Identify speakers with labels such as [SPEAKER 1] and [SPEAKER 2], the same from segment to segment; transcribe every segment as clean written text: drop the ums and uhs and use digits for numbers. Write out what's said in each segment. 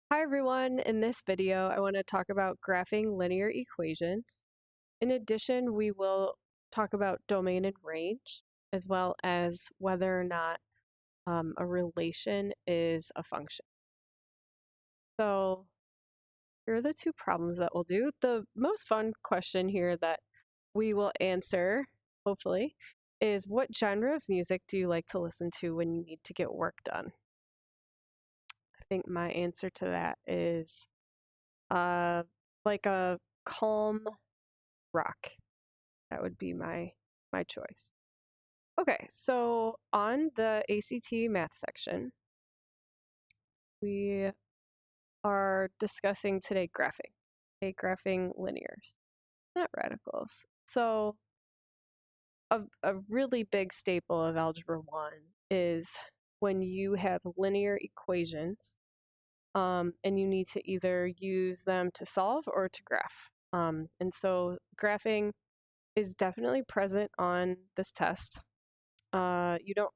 [SPEAKER 1] Hi everyone, in this video I want to talk about graphing linear equations. In addition, we will talk about domain and range, as well as whether or not a relation is a function. So here are the two problems that we'll do. The most fun question here that we will answer, hopefully, is what genre of music do you like to listen to when you need to get work done? I think my answer to that is like a calm rock. That would be my choice. Okay, so on the ACT math section, we are discussing today graphing. Okay, graphing linears, not radicals. So a really big staple of Algebra 1 is when you have linear equations and you need to either use them to solve or to graph. And so graphing is definitely present on this test. You don't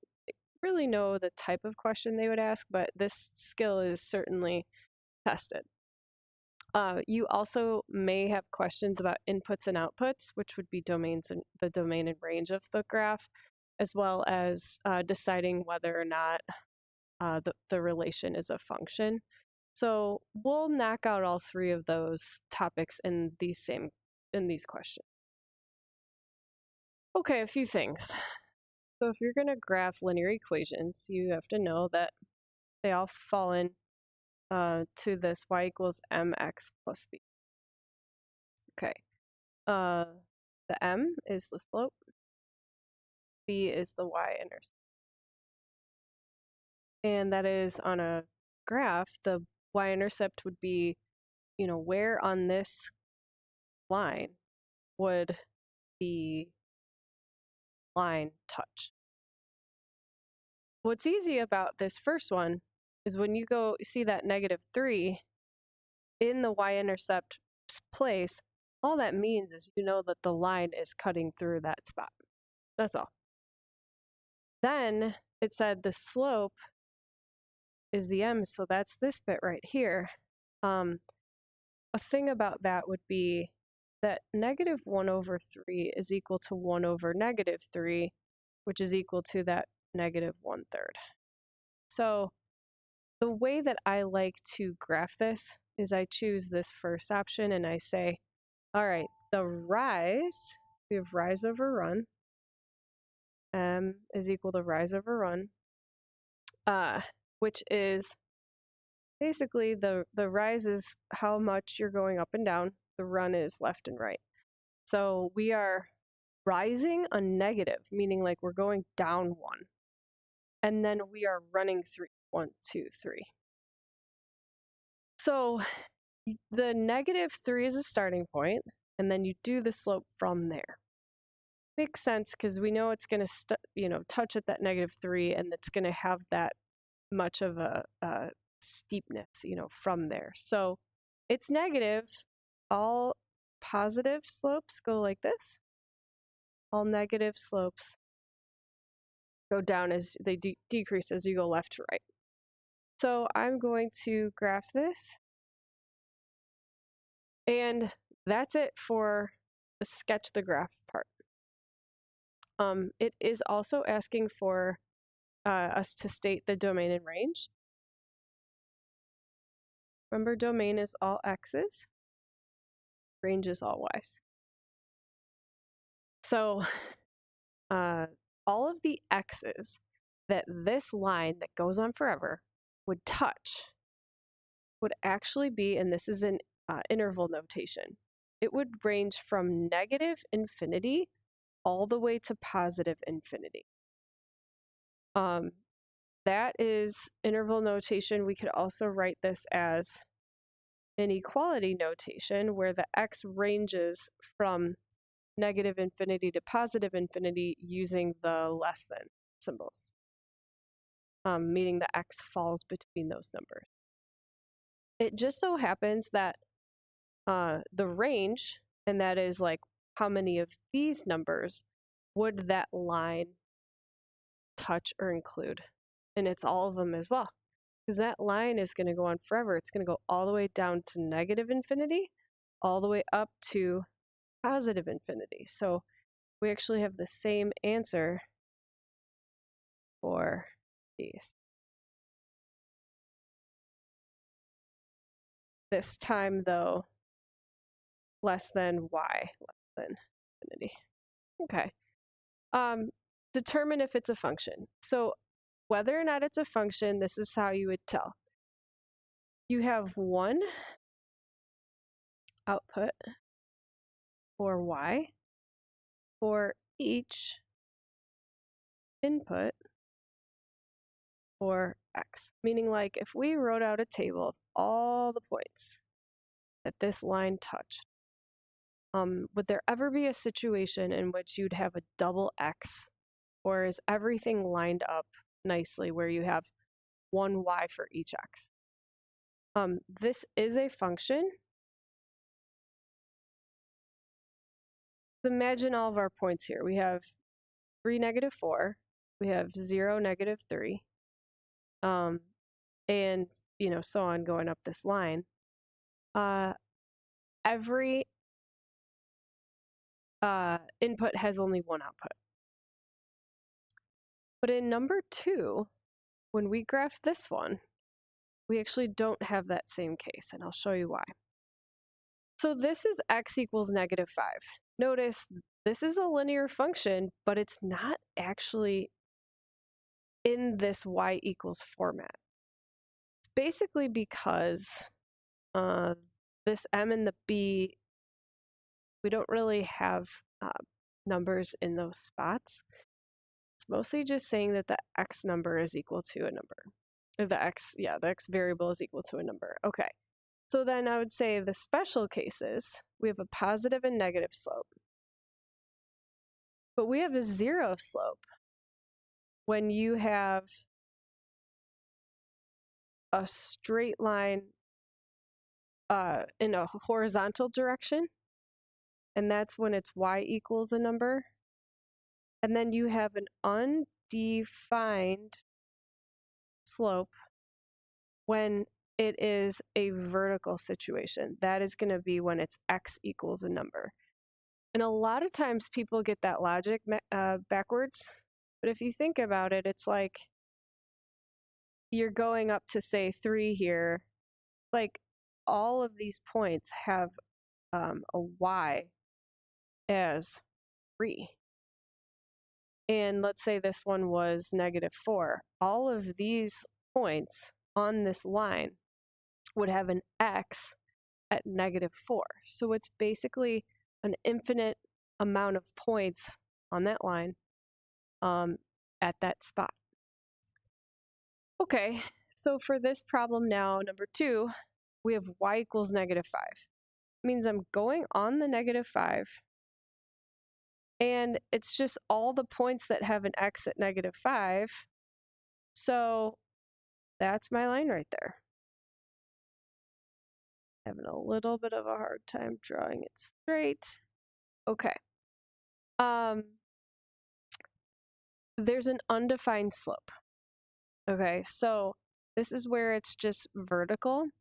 [SPEAKER 1] really know the type of question they would ask, but this skill is certainly tested. You also may have questions about inputs and outputs, which would be domains and the domain and range of the graph, as well as deciding whether or not the relation is a function. So we'll knock out all three of those topics in these questions. Okay, a few things. So if you're going to graph linear equations, you have to know that they all fall in to this y equals mx plus b. Okay. The m is the slope, b is the y-intercept. And that is on a graph, the y-intercept would be, where on this line would the line touch. What's easy about this first one is when you see that -3 in the y-intercept place, all that means is you know that the line is cutting through that spot. That's all. Then it said the slope is the m, so that's this bit right here. A thing about that would be that -1/3 is equal to 1/3, which is equal to that -1/3. So the way that I like to graph this is I choose this first option and I say, all right, the rise, we have rise over run, m is equal to rise over run, which is basically the rise is how much you're going up and down, the run is left and right. So we are rising a negative, meaning like we're going down 1, and then we are running 3, 1, 2, 3. So the -3 is a starting point, and then you do the slope from there. Makes sense because we know it's going to touch at that -3, and it's going to have that much of a steepness, from there. So it's negative. All positive slopes go like this. All negative slopes go down as they decrease as you go left to right. So I'm going to graph this. And that's it for the sketch the graph part. It is also asking for us to state the domain and range. Remember, domain is all x's, range is all y's. So all of the x's that this line that goes on forever would touch would actually be, and this is an interval notation, it would range from -infinity all the way to +infinity. That is interval notation. We could also write this as an equality notation where the x ranges from -infinity to +infinity using the less than symbols, meaning the x falls between those numbers. It just so happens that the range, and that is like how many of these numbers would that line touch or include, and it's all of them as well. because that line is going to go on forever. It's going to go all the way down to negative infinity, all the way up to positive infinity. So we actually have the same answer for these. This time, though, less than y, less than infinity. Okay. Determine if it's a function. So whether or not it's a function, this is how you would tell. You have one output for y for each input for x. Meaning, like, if we wrote out a table of all the points that this line touched, would there ever be a situation in which you'd have a double x, or is everything lined up nicely where you have one y for each x? This is a function. Imagine all of our points here. We have 3, -4. We have 0, -3. And, so on going up this line. Every input has only one output. But in number 2, when we graph this one, we actually don't have that same case, and I'll show you why. So this is x equals -5. Notice this is a linear function, but it's not actually in this y equals format. It's basically because this m and the b, we don't really have numbers in those spots. It's mostly just saying that the x number is equal to a number. Or the x variable is equal to a number. Okay. So then I would say the special cases, we have a positive and negative slope. But we have a 0 slope when you have a straight line in a horizontal direction. And that's when it's y equals a number. And then you have an undefined slope when it is a vertical situation. That is going to be when it's x equals a number. And a lot of times people get that logic backwards. But if you think about it, it's like you're going up to, say, 3 here. Like all of these points have a y as 3. And let's say this one was -4. All of these points on this line would have an x at -4. So it's basically an infinite amount of points on that line at that spot. Okay, so for this problem now, number 2, we have y equals -5. It means I'm going on the -5, and it's just all the points that have an x at -5. So that's my line right there. Having a little bit of a hard time drawing it straight. Okay. There's an undefined slope. Okay, so this is where it's just vertical.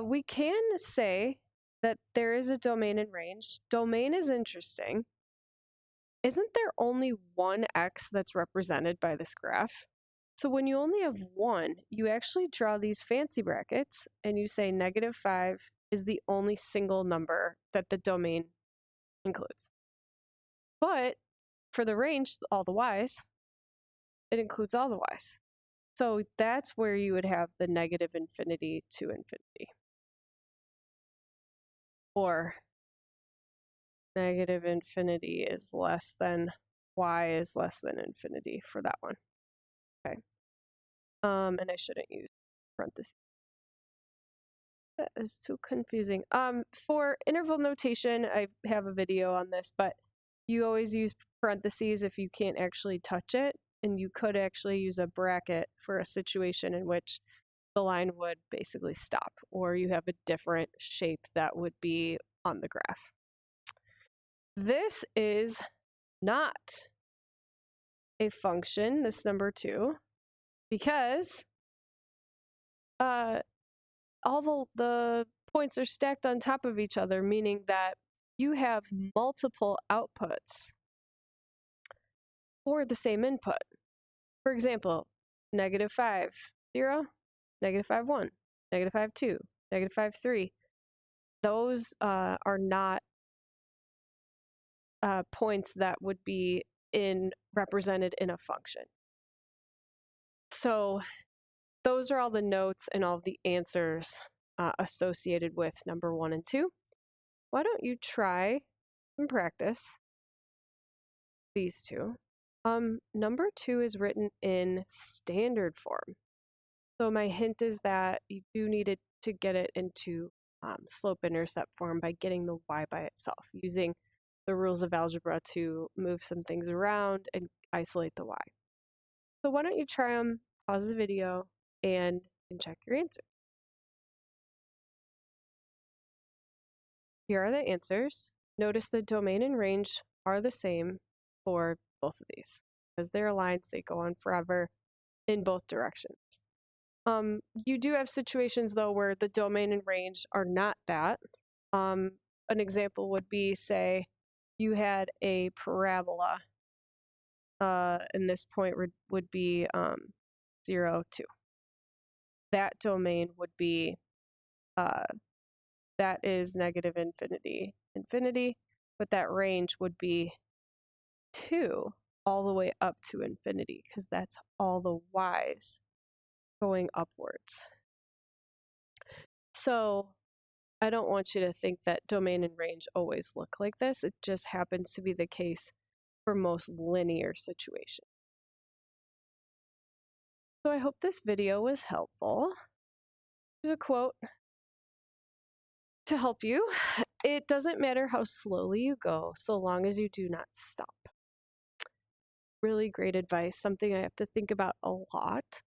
[SPEAKER 1] We can say that there is a domain and range. Domain is interesting. Isn't there only one x that's represented by this graph? So when you only have one, you actually draw these fancy brackets and you say -5 is the only single number that the domain includes. But for the range, all the y's, it includes all the y's. So that's where you would have the -infinity to infinity. Or -infinity is less than y is less than infinity for that one. Okay. And I shouldn't use parentheses. That is too confusing. For interval notation, I have a video on this, but you always use parentheses if you can't actually touch it, and you could actually use a bracket for a situation in which the line would basically stop, or you have a different shape that would be on the graph. This is not a function, this number 2, because all the points are stacked on top of each other, meaning that you have multiple outputs for the same input. For example, -5, 0, -5, 1, -5, 2, -5, 3. Those are not points that would be represented in a function. So those are all the notes and all the answers associated with number 1 and 2. Why don't you try and practice these two? Number 2 is written in standard form. So my hint is that you do need to get it into slope-intercept form by getting the y by itself, using the rules of algebra to move some things around and isolate the y. So why don't you try them, pause the video, and check your answer. Here are the answers. Notice the domain and range are the same for both of these. Because they're lines, they go on forever in both directions. You do have situations, though, where the domain and range are not that. An example would be, say, you had a parabola, and this point would be 0, 2. That domain would be, that is negative infinity, infinity, but that range would be 2 all the way up to infinity, because that's all the y's going upwards. So I don't want you to think that domain and range always look like this. It just happens to be the case for most linear situations. So I hope this video was helpful. Here's a quote to help you. It doesn't matter how slowly you go, so long as you do not stop. Really great advice, something I have to think about a lot.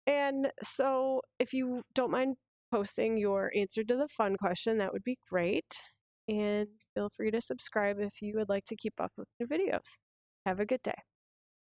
[SPEAKER 1] And so if you don't mind posting your answer to the fun question, that would be great. And feel free to subscribe if you would like to keep up with new videos. Have a good day.